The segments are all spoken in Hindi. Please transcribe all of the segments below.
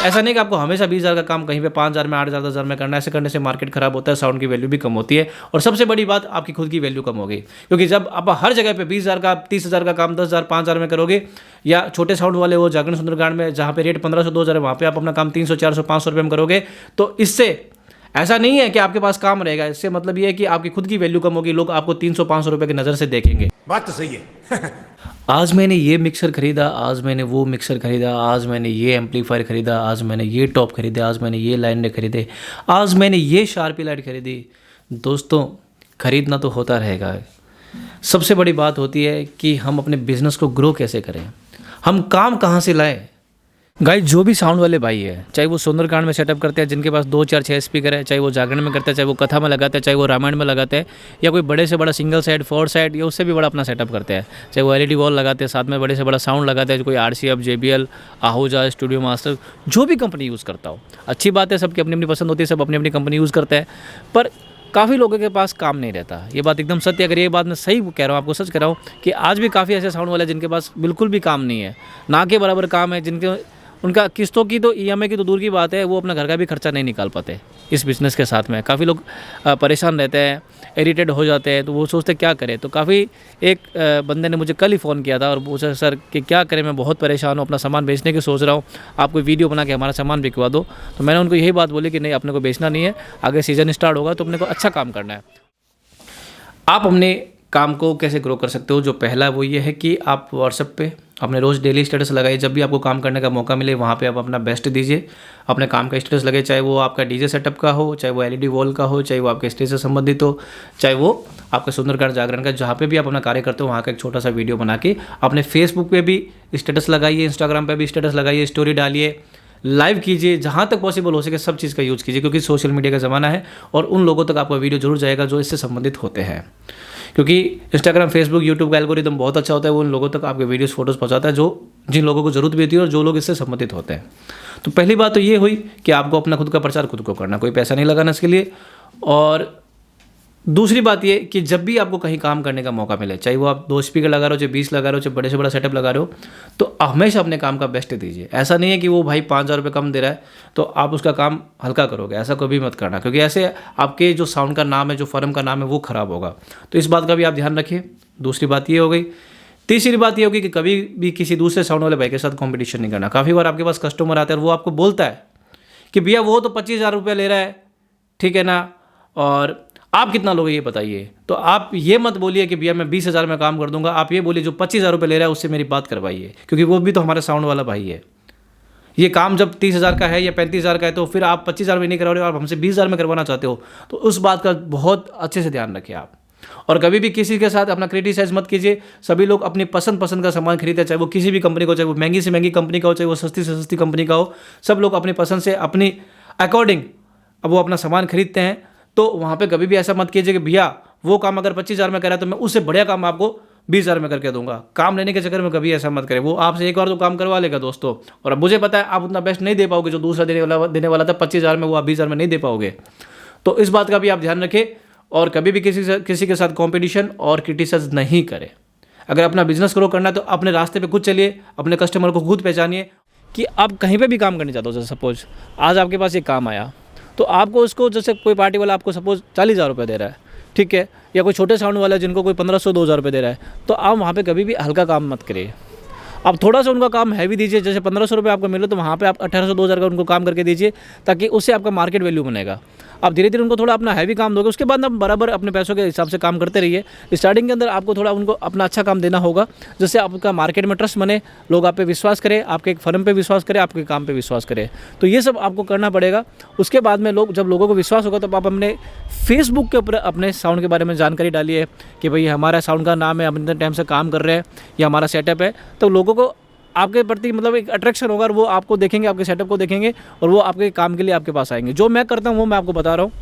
ऐसा नहीं कि आपको हमेशा 20,000 का काम कहीं पे 5,000 में, 8,000, 10,000 में करना है। ऐसे करने से मार्केट खराब होता है, साउंड की वैल्यू भी कम होती है और सबसे बड़ी बात आपकी खुद की वैल्यू कम होगी। क्योंकि जब आप हर जगह पे 20,000 का, 30,000 का काम 10,000, 5,000 में करोगे, या छोटे साउंड वाले हो जागरण सुंदरकांड में जहाँ पे रेट 1,500, 2,000 है, वहाँ पे आप अपना काम 300, 400, 500 रुपये में करोगे, तो इससे ऐसा नहीं है कि आपके पास काम रहेगा। इससे मतलब ये है कि आपकी खुद की वैल्यू कम होगी, लोग आपको 300, 500 रुपये की नज़र से देखेंगे। बात तो सही है। आज मैंने ये मिक्सर खरीदा, आज मैंने वो मिक्सर खरीदा, आज मैंने ये एम्पलीफायर खरीदा, आज मैंने ये टॉप खरीदे, आज मैंने ये लाइन खरीदे, आज मैंने ये शार्पी लाइट खरीदी। दोस्तों, खरीदना तो होता रहेगा। सबसे बड़ी बात होती है कि हम अपने बिजनेस को ग्रो कैसे करें, हम काम कहाँ से लाएं। गाइस, जो भी साउंड वाले भाई है, चाहे वो सुंदरकांड में सेटअप करते हैं जिनके पास 2, 4, 6 स्पीकर है, चाहे वो जागरण में करते हैं, चाहे वो कथा में लगाते हैं, चाहे वो रामायण में लगाते हैं, या कोई बड़े से बड़ा सिंगल साइड, 4 साइड या उससे भी बड़ा अपना सेटअप करते हैं, चाहे वो LED वॉल लगाते हैं, साथ में बड़े से बड़ा साउंड लगाते हैं, कोई RCF, JBL, Ahuja, studio master, जो भी कंपनी यूज़ करता हो। अच्छी बात है, सबकी अपनी अपनी पसंद होती है, सब अपनी अपनी कंपनी यूज़ करते हैं, पर काफ़ी लोगों के पास काम नहीं रहता। ये बात एकदम सत्य है। अगर ये बात मैं सही कह रहा हूँ, आपको सच कह रहा हूँ कि आज भी काफ़ी ऐसे साउंड वाले जिनके पास बिल्कुल भी काम नहीं है, ना के बराबर काम है, जिनके उनका किस्तों की तो EMI की तो दूर की बात है, वो अपना घर का भी खर्चा नहीं निकाल पाते इस बिज़नेस के साथ में। काफ़ी लोग परेशान रहते हैं, इरिटेट हो जाते हैं, तो वो सोचते क्या करें। तो काफ़ी एक बंदे ने मुझे कल ही फ़ोन किया था और पूछा, सर कि क्या करें, मैं बहुत परेशान हूँ, अपना सामान बेचने की सोच रहा हूँ, आप कोई वीडियो बना के हमारा सामान बिकवा दो। तो मैंने उनको यही बात बोली कि नहीं, अपने को बेचना नहीं है, आगे सीज़न स्टार्ट होगा तो अपने को अच्छा काम करना है। आप अपने काम को कैसे ग्रो कर सकते हो? जो पहला वो ये है कि आप व्हाट्सएप पे अपने रोज़ डेली स्टेटस लगाइए। जब भी आपको काम करने का मौका मिले वहाँ पे आप अपना बेस्ट दीजिए, अपने काम का स्टेटस लगे, चाहे वो आपका DJ सेटअप का हो, चाहे वो LED वॉल का हो, चाहे वो आपके स्टेज से संबंधित हो, चाहे वो आपका सुंदरकांड जागरण का, जहाँ पे भी आप अपना कार्य करते हो वहाँ का एक छोटा सा वीडियो बना के अपने फेसबुक पे भी स्टेटस लगाइए, इंस्टाग्राम पे भी स्टेटस लगाइए, स्टोरी डालिए, लाइव कीजिए, जहाँ तक पॉसिबल हो सके सब चीज़ का यूज़ कीजिए। क्योंकि सोशल मीडिया का ज़माना है और उन लोगों तक आपका वीडियो जरूर जाएगा जो इससे संबंधित होते हैं। क्योंकि इंस्टाग्राम, फेसबुक, यूट्यूब का एल्गोरिदम बहुत अच्छा होता है, वो उन लोगों तक आपके वीडियोस, फोटोज़ पहुंचाता है जो जिन लोगों को ज़रूरत भी होती है और जो लोग इससे संबंधित होते हैं। तो पहली बात तो ये हुई कि आपको अपना खुद का प्रचार खुद को करना, कोई पैसा नहीं लगाना इसके लिए। और दूसरी बात ये कि जब भी आपको कहीं काम करने का मौका मिले, चाहे वो आप 2 स्पीकर लगा रहे हो, चाहे 20 लगा रहे हो, चाहे बड़े से बड़ा सेटअप लगा रहे हो, तो हमेशा अपने काम का बेस्ट दीजिए। ऐसा नहीं है कि वो भाई 5,000 रुपये कम दे रहा है तो आप उसका काम हल्का करोगे, ऐसा कभी मत करना। क्योंकि ऐसे आपके जो साउंड का नाम है, जो फर्म का नाम है, वो ख़राब होगा। तो इस बात का भी आप ध्यान रखिए। दूसरी बात ये हो गई। तीसरी बात ये होगी कि कभी भी किसी दूसरे साउंड वाले भाई के साथ कॉम्पिटिशन नहीं करना। काफ़ी बार आपके पास कस्टमर आता है और वो आपको बोलता है कि भैया वो तो 25,000 रुपये ले रहा है, ठीक है ना, और आप कितना लोगे ये बताइए। तो आप ये मत बोलिए कि भैया मैं 20,000 में काम कर दूंगा, आप ये बोलिए जो 25,000 रुपये ले रहा है उससे मेरी बात करवाइए। क्योंकि वो भी तो हमारा साउंड वाला भाई है। ये काम जब 30,000 का है या 35,000 का है तो फिर आप 25,000 में नहीं करवा रहे हो, आप हमसे 20,000 में करवाना चाहते हो, तो उस बात का बहुत अच्छे से ध्यान रखिए आप। और कभी भी किसी के साथ अपना क्रिटिसाइज मत कीजिए। सभी लोग अपनी पसंद का सामान खरीदते हैं, चाहे वो किसी भी कंपनी को, चाहे वो महंगी से महंगी कंपनी का हो, चाहे वो सस्ती से सस्ती कंपनी का हो। सब लोग अपनी पसंद से, अपनी अकॉर्डिंग अब वो अपना सामान खरीदते हैं। तो वहाँ पे कभी भी ऐसा मत कीजिए कि भैया वो काम अगर 25,000 में करा तो मैं उससे बढ़िया काम आपको 20,000 में करके दूंगा। काम लेने के चक्कर में कभी ऐसा मत करें। वो आपसे एक बार तो काम करवा लेगा दोस्तों, और अब मुझे पता है आप उतना बेस्ट नहीं दे पाओगे जो दूसरा देने वाला था 25,000 में, वो आप 20,000 में नहीं दे पाओगे। तो इस बात का भी आप ध्यान रखें और कभी भी किसी के साथ कॉम्पिटिशन और क्रिटिसाइज नहीं करें। अगर अपना बिजनेस ग्रो करना है तो अपने रास्ते पर खुद चलिए, अपने कस्टमर को खुद पहचानिए कि आप कहीं पर भी काम करने चाहते हो। जैसे सपोज आज आपके पास एक काम आया तो आपको उसको, जैसे कोई पार्टी वाला आपको सपोज 40,000 रुपये दे रहा है, ठीक है, या कोई छोटे साउंड वाला जिनको कोई 1,500, 2,000 रुपये दे रहा है, तो आप वहाँ पे कभी भी हल्का काम मत करिए। आप थोड़ा सा उनका काम हैवी दीजिए। जैसे 1,500 रुपये आपको मिले तो वहाँ पे आप 1,800, 2,000 का उनको काम करके दीजिए, ताकि उससे आपका मार्केट वैल्यू बनेगा। आप धीरे धीरे उनको थोड़ा अपना हैवी काम दोगे, उसके बाद आप बराबर अपने पैसों के हिसाब से काम करते रहिए। स्टार्टिंग के अंदर आपको थोड़ा उनको अपना अच्छा काम देना होगा, जिससे आपका मार्केट में ट्रस्ट बने, लोग आप पे विश्वास करें, आपके एक फर्म पे विश्वास करें, आपके काम पे विश्वास करें। तो ये सब आपको करना पड़ेगा। उसके बाद में जब लोगों को विश्वास होगा तब आप अपने फेसबुक के ऊपर अपने साउंड के बारे में जानकारी डालिए कि भाई हमारा साउंड का नाम है, हम इतने टाइम से काम कर रहे हैं, या हमारा सेटअप है। तो लोगों को आपके प्रति मतलब एक अट्रैक्शन होगा और वो आपको देखेंगे, आपके सेटअप को देखेंगे और वो आपके काम के लिए आपके पास आएंगे। जो मैं करता हूँ वो मैं आपको बता रहा हूँ।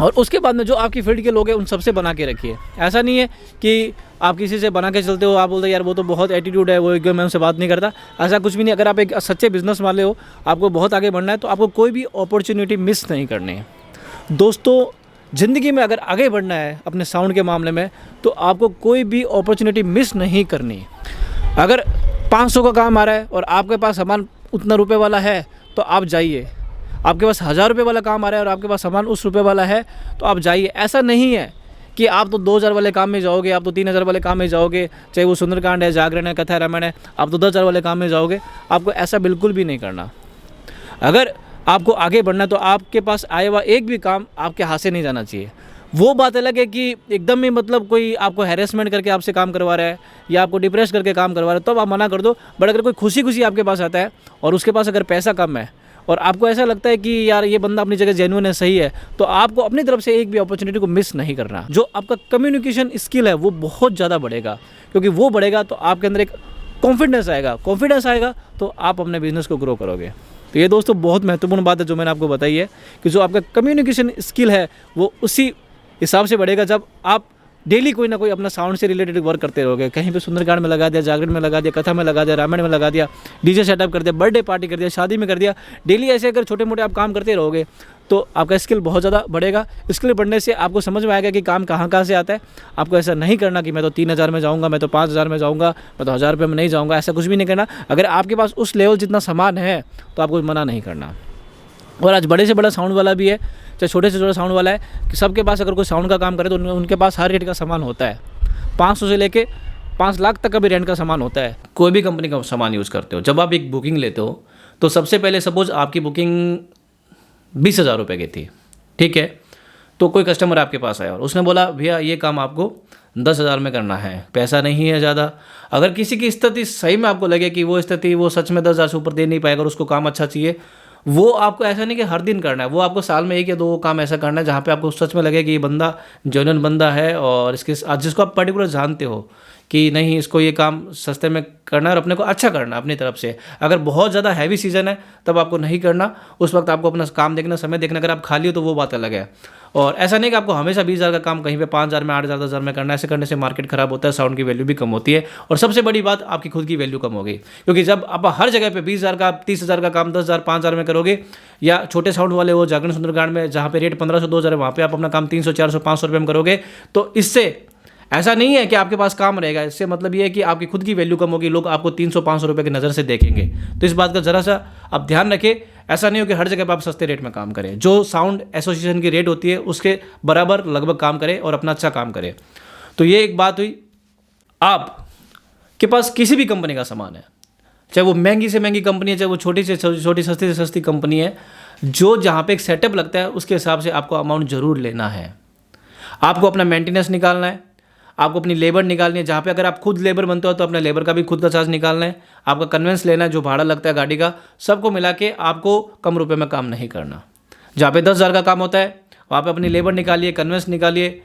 और उसके बाद में जो आपकी फील्ड के लोग हैं उन सबसे बना के रखिए। ऐसा नहीं है कि आप किसी से बना के चलते हो, आप बोलते यार वो तो बहुत एटीट्यूड है, वो एक मैं उनसे बात नहीं करता। ऐसा कुछ भी नहीं। अगर आप एक सच्चे बिजनेस वाले हो, आपको बहुत आगे बढ़ना है, तो आपको कोई भी अपॉर्चुनिटी मिस नहीं करनी है। दोस्तों, ज़िंदगी में अगर आगे बढ़ना है अपने साउंड के मामले में, तो आपको कोई भी अपॉर्चुनिटी मिस नहीं करनी। अगर 500 का काम आ रहा है और आपके पास सामान उतना रुपए वाला है तो आप जाइए। आपके पास 1000 रुपये वाला काम आ रहा है और आपके पास सामान उस रुपये वाला है तो आप जाइए। ऐसा नहीं है कि आप तो 2000 वाले काम में जाओगे, आप तो 3000 वाले काम में जाओगे, चाहे वो सुंदरकांड है, जागरण है, कथा है, रामायण है, आप तो 10,000 वाले काम में जाओगे। आपको ऐसा बिल्कुल भी नहीं करना। अगर आपको आगे बढ़ना है तो आपके पास आया हुआ एक भी काम आपके हाथ से नहीं जाना चाहिए। वो बात अलग है कि एकदम ही मतलब कोई आपको हैरेसमेंट करके आपसे काम करवा रहा है या आपको डिप्रेस करके काम करवा रहा है, तो आप मना कर दो। बट अगर कोई खुशी खुशी आपके पास आता है और उसके पास अगर पैसा कम है और आपको ऐसा लगता है कि यार ये बंदा अपनी जगह जेन्युइन है, सही है, तो आपको अपनी तरफ से एक भी अपॉर्चुनिटी को मिस नहीं करना। जो आपका कम्युनिकेशन स्किल है वो बहुत ज़्यादा बढ़ेगा, क्योंकि वो बढ़ेगा तो आपके अंदर एक कॉन्फिडेंस आएगा तो आप अपने बिजनेस को ग्रो करोगे। तो ये दोस्तों बहुत महत्वपूर्ण बात है जो मैंने आपको बताई है कि जो आपका कम्युनिकेशन स्किल है वो उसी हिसाब से बढ़ेगा जब आप डेली कोई ना कोई अपना साउंड से रिलेटेड वर्क करते रहोगे। कहीं पे सुंदरकांड में लगा दिया, जागरण में लगा दिया, कथा में लगा दिया, रामायण में लगा दिया, डीजे सेटअप कर दिया, बर्थडे पार्टी कर दिया, शादी में कर दिया। डेली ऐसे अगर छोटे मोटे आप काम करते रहोगे तो आपका स्किल बहुत ज़्यादा बढ़ेगा। स्किल बढ़ने से आपको समझ में आएगा कि काम कहाँ से आता है। आपको ऐसा नहीं करना कि मैं तो 3000 में जाऊँगा, मैं तो 5000 में जाऊँगा, मैं तो 1000 रुपये में नहीं जाऊँगा, ऐसा कुछ भी नहीं करना। अगर आपके पास उस लेवल जितना सामान है तो आपको मना नहीं करना। और आज बड़े से बड़ा साउंड वाला भी है, चाहे छोटे से छोटा साउंड वाला है, कि सबके पास अगर कोई साउंड का काम करे तो उनके पास हर रेट का सामान होता है। 500 से लेके 5 लाख तक का भी रेंट का सामान होता है। कोई भी कंपनी का सामान यूज़ करते हो, जब आप एक बुकिंग लेते हो तो सबसे पहले सपोज आपकी बुकिंग 20,000 रुपये की थी, ठीक है। तो कोई कस्टमर आपके पास आया और उसने बोला भैया ये काम आपको 10,000 में करना है, पैसा नहीं है ज़्यादा। अगर किसी की स्थिति सही में आपको लगे कि वो स्थिति वो सच में 10,000 से ऊपर दे नहीं पाएगा और उसको काम अच्छा चाहिए, वो आपको ऐसा नहीं कि हर दिन करना है, वो आपको साल में 1 या 2 काम ऐसा करना है जहाँ पे आपको सच में लगे कि ये बंदा जेन्युइन बंदा है और इसके जिसको आप पर्टिकुलर जानते हो कि नहीं इसको ये काम सस्ते में करना है और अपने को अच्छा करना अपनी तरफ से। अगर बहुत ज़्यादा हैवी सीजन है तब आपको नहीं करना, उस वक्त आपको अपना काम देखना, समय देखना। अगर आप खाली हो तो वो बात अलग है। और ऐसा नहीं कि आपको हमेशा 20,000 का काम कहीं पे 5,000 में, 8,000, 10,000 में करना है। ऐसे करने से मार्केट खराब होता है, साउंड की वैल्यू भी कम होती है और सबसे बड़ी बात आपकी खुद की वैल्यू कम होगी। क्योंकि जब आप हर जगह पे 20,000 का, 30,000 का काम 10,000, 5,000 में करोगे, या छोटे साउंड वाले हो जागरण सुंदरकांड में जहाँ पे रेट 1,500, 2,000 है, वहाँ पे आप अपना काम 300, 400, 500 रुपये में करोगे, तो इससे ऐसा नहीं है कि आपके पास काम रहेगा। इससे मतलब ये है कि आपकी खुद की वैल्यू कम होगी, लोग आपको 300-500 रुपये की नज़र से देखेंगे। तो इस बात का ज़रा सा आप ध्यान रखें। ऐसा नहीं हो कि हर जगह पर आप सस्ते रेट में काम करें। जो साउंड एसोसिएशन की रेट होती है उसके बराबर लगभग काम करें और अपना अच्छा काम करें। तो ये एक बात हुई। आपके पास किसी भी कंपनी का सामान है, चाहे वो महंगी से महंगी कंपनी है, चाहे वो छोटी से छोटी, सस्ती से सस्ती कंपनी है, जो जहाँ पे एक सेटअप लगता है उसके हिसाब से आपको अमाउंट ज़रूर लेना है। आपको अपना मेंटेनेंस निकालना है, आपको अपनी लेबर निकालनी है। जहाँ पे अगर आप खुद लेबर बनते हो तो अपना लेबर का भी खुद का चार्ज निकालना है, आपका कन्वेंस लेना है, जो भाड़ा लगता है गाड़ी का, सबको मिला के आपको कम रुपए में काम नहीं करना। जहाँ पे 10,000 का काम होता है वहाँ पे अपनी लेबर निकालिए, कन्वेंस निकालिए,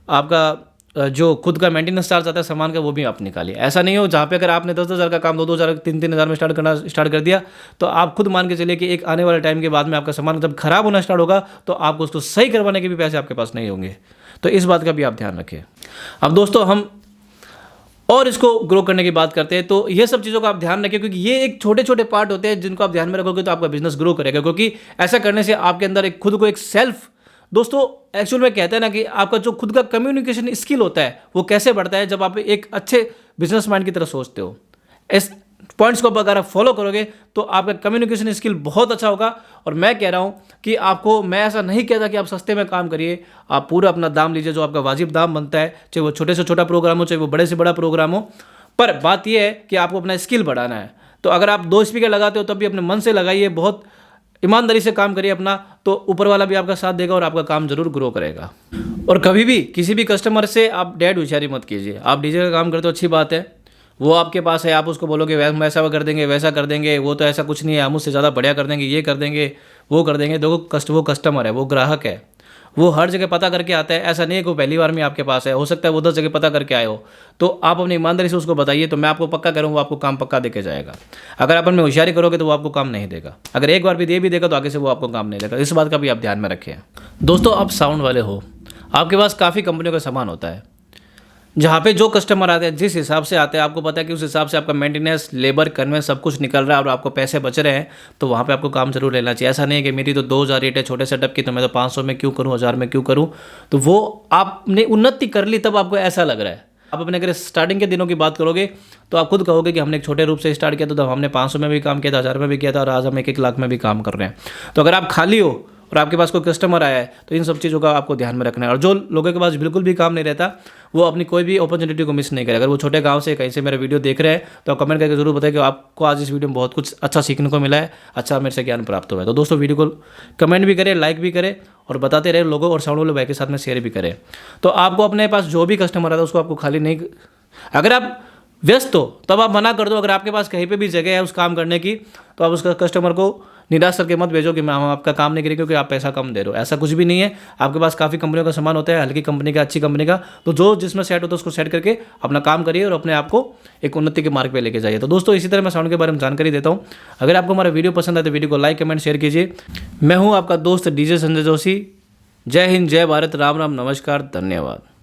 आपका जो खुद का मेंटेनेंस चार्ज आता है सामान का वो भी आप निकालिए। ऐसा नहीं हो जहाँ पे अगर आपने 10,000 का काम 2,000, 3,000 में स्टार्ट कर दिया तो आप खुद मान के चलिए कि एक आने वाले टाइम के बाद में आपका सामान जब खराब होना स्टार्ट होगा तो आपको उसको सही करवाने के भी पैसे आपके पास नहीं होंगे। तो इस बात का भी आप ध्यान रखें। अब दोस्तों हम और इसको ग्रो करने की बात करते हैं, तो ये सब चीज़ों का आप ध्यान रखें, क्योंकि ये एक छोटे छोटे पार्ट होते हैं जिनको आप ध्यान में रखोगे तो आपका बिजनेस ग्रो करेगा। क्योंकि ऐसा करने से आपके अंदर एक खुद को एक सेल्फ, दोस्तों एक्चुअल में कहते हैं ना कि आपका जो खुद का कम्युनिकेशन स्किल होता है वो कैसे बढ़ता है जब आप एक अच्छे बिजनेस माइंड की तरह सोचते हो। इस पॉइंट्स को अगर आप फॉलो करोगे तो आपका कम्युनिकेशन स्किल बहुत अच्छा होगा। और मैं कह रहा हूँ कि आपको, मैं ऐसा नहीं कहता कि आप सस्ते में काम करिए, आप पूरा अपना दाम लीजिए जो आपका वाजिब दाम बनता है, चाहे वो छोटे से छोटा प्रोग्राम हो, चाहे वो बड़े से बड़ा प्रोग्राम हो। पर बात यह है कि आपको अपना स्किल बढ़ाना है। तो अगर आप 2 स्पीकर लगाते हो तब भी अपने मन से लगाइए, बहुत ईमानदारी से काम करिए अपना, तो ऊपर वाला भी आपका साथ देगा और आपका काम जरूर ग्रो करेगा। और कभी भी किसी भी कस्टमर से आप डेढ़ होशियारी मत कीजिए। आप डीजे का काम करते हो अच्छी बात है, वो आपके पास है, आप उसको बोलोगे वैसा कर देंगे, वैसा कर देंगे, वो तो ऐसा कुछ नहीं है, हम उससे ज़्यादा बढ़िया कर देंगे, ये कर देंगे, वो कर देंगे। देखो वो कस्टमर है, वो ग्राहक है, वो हर जगह पता करके आता है। ऐसा नहीं है कि वो पहली बार में आपके पास है, हो सकता है वो 10 जगह पता करके आए हो। तो आप अपनी ईमानदारी से उसको बताइए, तो मैं आपको पक्का करूँ वो आपको काम पक्का देके जाएगा। अगर आप उनमें होशियारी करोगे तो वो आपको काम नहीं देगा। अगर एक बार भी दे भी देगा तो आगे से वो आपको काम नहीं देगा। इस बात का भी आप ध्यान में रखें। दोस्तों आप साउंड वाले हो, आपके पास काफ़ी कंपनियों का सामान होता है, जहाँ पे जो कस्टमर आते हैं जिस हिसाब से आते हैं आपको पता है कि उस हिसाब से आपका मेंटेनेंस, लेबर, कन्वेंस सब कुछ निकल रहा है और आपको पैसे बच रहे हैं, तो वहाँ पे आपको काम जरूर लेना चाहिए। ऐसा नहीं है कि मेरी तो 2,000 रेट है छोटे सेटअप की, तो मैं तो 500 में क्यों करूँ, 1,000 में क्यों करूँ। तो वो आपने उन्नति कर ली तब आपको ऐसा लग रहा है। आप अपने अगर स्टार्टिंग के दिनों की बात करोगे तो आप खुद कहोगे कि हमने एक छोटे रूप से स्टार्ट किया था, तब हमने 500 में भी काम किया था, 1000 में भी किया था, और आज हम 1-1 लाख में भी काम कर रहे हैं। तो अगर आप खाली हो और आपके पास कोई कस्टमर आया है तो इन सब चीज़ों का आपको ध्यान में रखना है। और जो लोगों के पास बिल्कुल भी काम नहीं रहता वो अपनी कोई भी अपॉर्चुनिटी को मिस नहीं करे। अगर वो छोटे गांव से कहीं से मेरा वीडियो देख रहे हैं तो आप कमेंट करके जरूर बताएं कि आपको आज इस वीडियो में बहुत कुछ अच्छा सीखने को मिला है, अच्छा मेरे से ज्ञान प्राप्त हुआ है। तो दोस्तों वीडियो को कमेंट भी करें, लाइक भी करें और बताते रहे लोगों, और साउंड वाले भाई के साथ में शेयर भी करें। तो आपको अपने पास जो भी कस्टमर आता है उसको आपको खाली नहीं, अगर आप व्यस्त हो तब आप मना कर दो। अगर आपके पास कहीं पे भी जगह है उस काम करने की तो आप उसका कस्टमर को निराश करके मत भेजो कि मैं हम आपका काम नहीं करेंगे क्योंकि आप पैसा कम दे रहे हो। ऐसा कुछ भी नहीं है। आपके पास काफ़ी कंपनियों का सामान होता है, हल्की कंपनी का, अच्छी कंपनी का, तो जो जिसमें सेट होता है उसको सेट करके अपना काम करिए और अपने आप को एक उन्नति के मार्ग पे लेके जाइए। तो दोस्तों इसी तरह मैं साउंड के बारे में जानकारी देता हूँ। अगर आपको हमारा वीडियो पसंद आए तो वीडियो को लाइक, कमेंट, शेयर कीजिए। मैं हूँ आपका दोस्त डीजे संजय जोशी। जय हिंद, जय भारत, राम राम, नमस्कार, धन्यवाद।